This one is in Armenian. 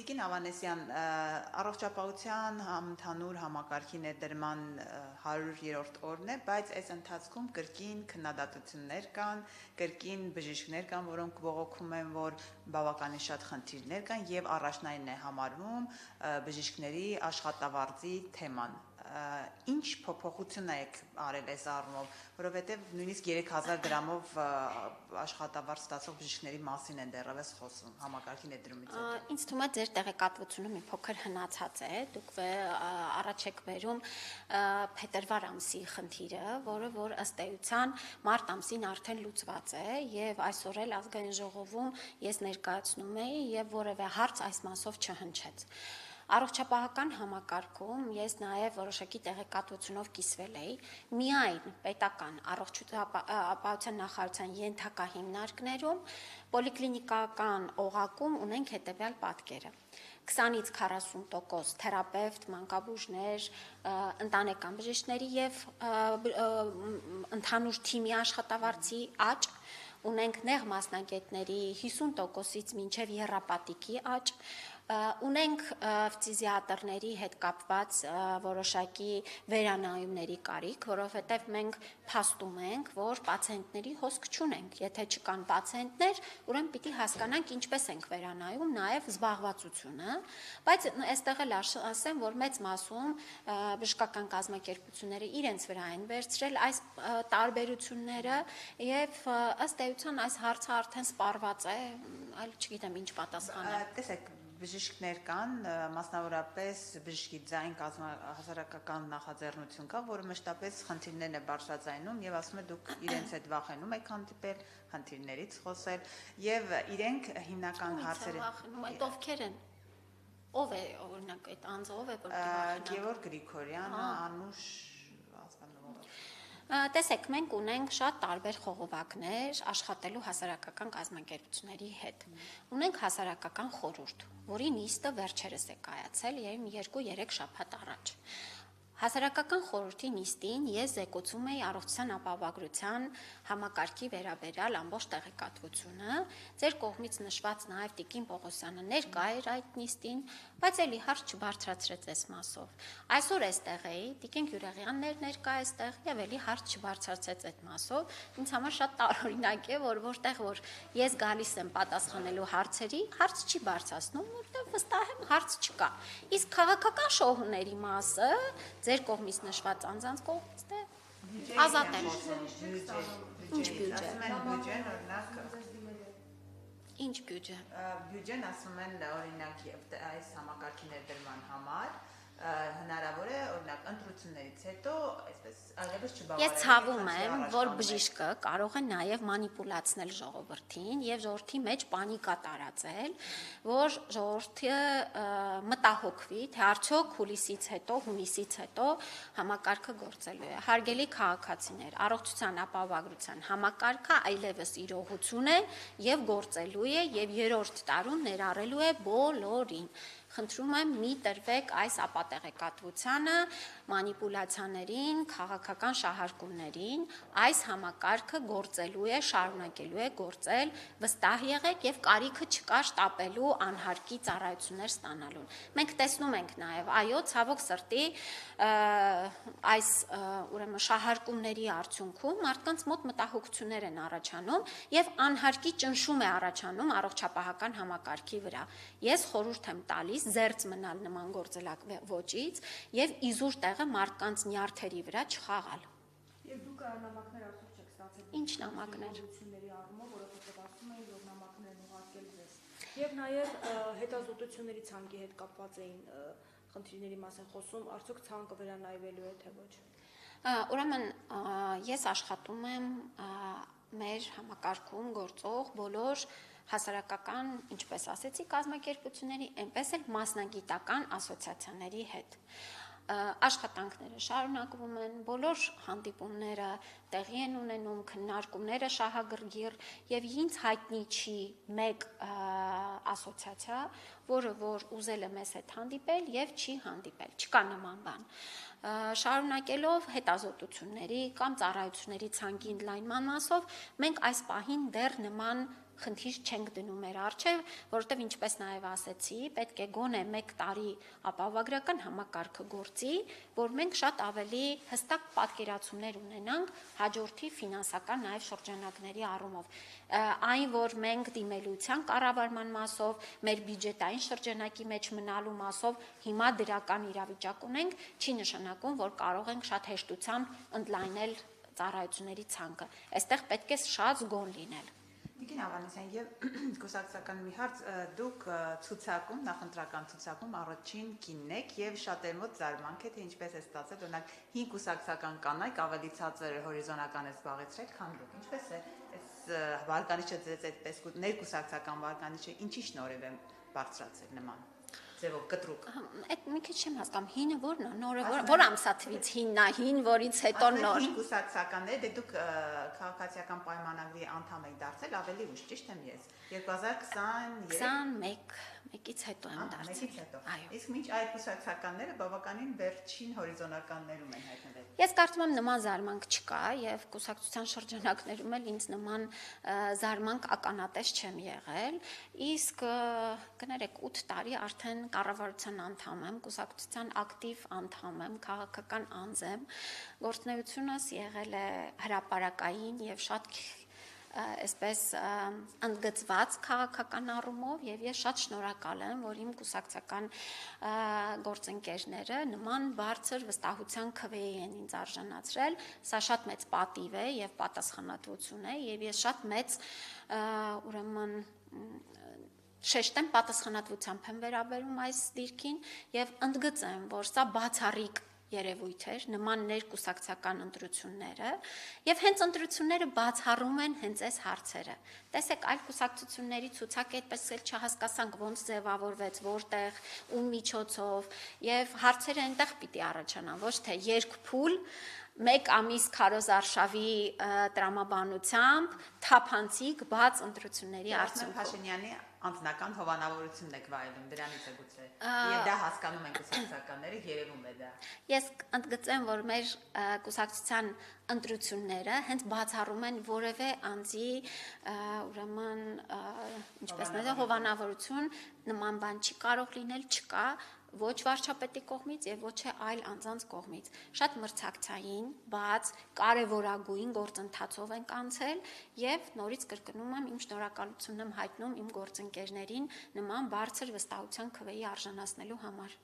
Տիկին Ավանեսյան, առողջապահության ընդհանուր համակարգի ներդրման 100-րդ օրն է, բայց այս ընթացքում կրկին քննադատություններ կան, կրկին բժիշկներ կան, որոնք բողոքում են, որ բավականին շատ խնդիրներ կան եւ առաջնային է համարվում բժիշկների աշխատավարձի թեման։ Ինչ փոփոխություն եք արել այս առումով, որովհետև նույնիսկ 3000 դրամով աշխատավարձ ստացող բժիշկների մասին են դեռևս խոսում համակարգի ներդրումից հետո։ Ինձ թվում է ձեր տեղեկատվությունը մի փոքր հնացած է, դուք առաջ եք բերում փետրվար ամսի խնդիրը, որը որ ըստ էության մարտ ամսին արդեն լուծված է եւ այսօր էլ ազգային ժողովում ես ներկայացնում էի եւ որևէ հարց այս մասով չհնչեց։ Առողջապահական համակարգում ես նաև որոշակի տեղեկատվությունով կիսվել էի, միայն պետական առողջապահության նախարարության ենթակա հիմնարկներում պոլիկլինիկական օղակում ունենք հետևյալ պատկերը. 20-ից 40% թերապևտ, մանկաբույժներ, ընտանեկան բժիշկների եւ ընդհանուր թիմի աշխատավարձի աճ, ունենք նեղ մասնագետների 50%-ից մինչև եռապատիկի աճ, ունենք ֆիզիատրների հետ կապված որոշակի վերանայումների կարիք, որովհետև մենք փաստում ենք, որ պացիենտների հոսք չունենք, եթե չկան պացիենտներ, ուրեմն պիտի հասկանանք ինչպես ենք վերանայում նաև զբաղվածությունը, բայց այստեղ էլ ասեմ, որ մեծ մասում բժշկական կազմակերպությունները իրենց վրա են վերցրել այս տարբերությունները եւ ըստ էության այս հարցը արդեն սպառված է, այլ չգիտեմ ինչ պատասխանել։ Տեսեք, բժիշկներ կան, մասնավորապես բժշկի ձայն հասարակական նախաձեռնություն կա, որը մշտապես խնդիրներն է բարձրաձայնում եւ ասում է դուք իրենց հետ վախենում եք հանդիպել, խնդիրներից խոսել եւ իրենք հիմնական հարցերը Այդ ովքեր են։ Ով է օրինակ այդ անձը, ով է որ վախենա։ Գևորգ Գրիգորյանը, Անուշ Տեսեք, մենք ունենք շատ տարբեր խողովակներ աշխատելու հասարակական կազմակերպությունների հետ։ Ունենք հասարակական խորհուրդ, որի նիստը վերջերս է կայացել 2-3 շաբաթ առաջ։ Հասարակական խորհրդի նիստին ես զեկուցում էի առողջության ապահովագրության համակարգի վերաբերյալ ամբողջ տեղեկատվությունը, ձեր կողմից նշված նաև Տիկին Պողոսյանը ներկա էր այդ նիստին, բայց էլի հարց չբարձրացրեց այս մասով։ Այսօր էստեղ էի, Տիկին Գյուրեղյանն էր ներկա այստեղ եւ էլի հարց չբարձրացրեց այդ մասով։ Ինձ համար շատ տարօրինակ է, որ որտեղ որ ես գալիս եմ պատասխանելու հարցերի, հարց չի բարձրացնում, որտեղ վստահ եմ հարց չկա։ Իսկ քաղաքական շոուների մասը ձեր կողմից նշված անձանց կողմից դե ազատ եմ։ Ինչ բյուջե։ բյուջեն օրինակ Ինչ բյուջե։ Բյուջեն ասում են օրինակ այս համակարգի ներդրման համար հնարավոր է օրինակ ընտրություններից հետո այսպես այլևս չբավարարել։ Ես ցավում եմ, որ բժիշկը կարող է նաև մանիպուլացնել ժողովրդին եւ ժողովրդի մեջ պանիկա տարածել, որ ժողովուրդը մտահոգվի, թե արդյոք հուլիսից հետո, հունիսից հետո համակարգը գործելու է։ Հարգելի քաղաքացիներ, առողջության ապահովագրության համակարգը այլևս իրողություն է եւ գործելու է եւ երրորդ տարում ներառելու է բոլորին։ Խնդրում եմ մի տրվեք այս ապատեղեկատվությանը, մանիպուլյացիաներին, քաղաքական շահարկումներին, այս համակարգը գործելու է, շարունակելու է գործել, վստահ եղեք եւ կարիքը չկա շտապելու անհարկի ծառայություններ ստանալուն։ Մենք տեսնում ենք նաեւ, այո, ցավոք սրտի, այս ուրեմն շահարկումների արդյունքում մարդկանց մոտ մտահոգություններ են առաջանում եւ անհարկի ճնշում է առաջանում առողջապահական համակարգի վրա։ Ես խորհուրդ եմ տալիս զերծ մնալ նման գործելավոճից եւ իզուր տեղը մարդկանց նյարդերի վրա չխաղալ։ Եվ դուք նամակներ արդյոք չեք ստացել։ Ինչ նամակներ։ Առումով, որովհետեւ ասում էին, որ նամակներն ուղարկել ձեզ։ Եվ նաեւ հետազոտությունների ցանկի հետ կապված էին խնդիրների մասին խոսում, արդյոք ցանկը վերանայվելու է թե ոչ։ Ուրեմն ես աշխատում եմ մեր համակարգում գործող բոլոր հասարակական, ինչպես ասեցի, կազմակերպությունների, այնպես էլ մասնագիտական ասոցիացիաների հետ։ Աշխատանքները շարունակվում են, բոլոր հանդիպումները տեղի են ունենում, քննարկումները շահագրգիռ եւ ինձ հայտնի չի մեկ ասոցիացիա, որը որ ուզել է մեզ հետ հանդիպել եւ չի հանդիպել, չկա նման բան։ Շարունակելով հետազոտությունների կամ ծառայությունների ցանկի ընդլայնման մասով մենք այս պահին դեռ նման խնդիր չենք դնում մեր առջև, որովհետև ինչպես նաև ասեցի, պետք է գոնե 1 տարի ապահովագրական համակարգը գործի, որ մենք շատ ավելի հստակ պատկերացումներ ունենանք հաջորդի ֆինանսական նաև շրջանակների առումով։ Այն, որ մենք դիմելության կառավարման մասով, մեր բյուջետային շրջանակի մեջ մնալու մասով հիմա դրական իրավիճակ ունենք, չի նշանակում, որ կարող ենք շատ հեշտությամբ ընդլայնել ծառայությունների ցանկը։ Այստեղ պետք է շատ զգոն լինել։ Տիկին Ավանեսյան, եւ կուսակցական մի հարց, դուք ցուցակում, նախընտրական ցուցակում առաջին կինն եք եւ շատեր մոտ զարմանք է, թե ինչպես է ստացել, օրինակ 5 կուսակցական կանայք ավելի ցածր հորիզոնական է զբաղեցրել, քան դուք։ Ինչպես է այս վարկանիշը ձեզ այդպես ներկուսակցական վարկանիշը ինչի շնորհիվ է բարձրացել նման ձևով կտրուկ։ Այդ մի քիչ չեմ հասկանում, հինը ո՞րն է, նորը որ ամսաթվից հինն է, հին, որից հետո նոր։ 5 կուսակցականներ, դե դուք քաղաքացիական պայմանագրի անդամ եք դարձել ավելի ուշ, ճիշտ եմ ես։ 21-ից հետո եմ դարձել։ Այո։ Իսկ մինչ այդ կուսակցականները բավականին վերջին հորիզոնականներում են հայտնվել։ Ես կարծում եմ նման զարմանք չկա եւ կուսակցության շրջանակներում էլ ինձ նման զարմանք ականատես չեմ եղել, իսկ կներեք 8 տարի արդեն կառավարության անդամ եմ, կուսակցության ակտիվ անդամ եմ, քաղաքական անձ եմ, գործունեությունս եղել է հրապարակային եւ շատ այսպես ընդգծված քաղաքական առումով եւ ես շատ շնորհակալ եմ, որ իմ կուսակցական գործընկերները նման բարձր վստահության քվեի են ինձ արժանացրել, սա շատ մեծ պատիվ է եւ պատասխանատվություն է եւ ես շատ մեծ ուրեմն շեշտեմ պատասխանատվությամբ եմ վերաբերում այս դիրքին եւ ընդգծեմ, որ սա բացառիկ երևույթ էր, նման ներկուսակցական ընտրությունները եւ հենց ընտրությունները բացառում են հենց այս հարցերը։ Տեսեք, այլ կուսակցությունների ցուցակը այդպես էլ չհասկասանք ոնց ձևավորվեց, որտեղ, ում միջոցով եւ հարցերը այնտեղ պիտի առաջանան, ոչ թե երկփուլ 1 ամիս Քարոզարշավի տրամաբանությամբ թափանցիկ բաց ընտրությունների արդյունքում Փաշինյանի անձնական հովանավորությունն եք վայելում, դրանից է գուցե։ Եվ դա հասկանում են կուսակցականները, երևում է դա։ Ես ընդգծեմ, որ մեր կուսակցության ընտրությունները հենց բացառում են որևէ անձի ուրեմն ինչպես նշել հովանավորություն, նման բան չի կարող լինել, չկա ոչ վարչապետի կողմից եւ ոչ է այլ անձանց կողմից։ Շատ մրցակցային, բաց, կարևորագույն գործընթացով ենք անցել եւ նորից կրկնում եմ իմ շնորհակալությունն եմ հայտնում իմ գործընկերներին նման բարձր վստահության քվեի արժանացնելու համար։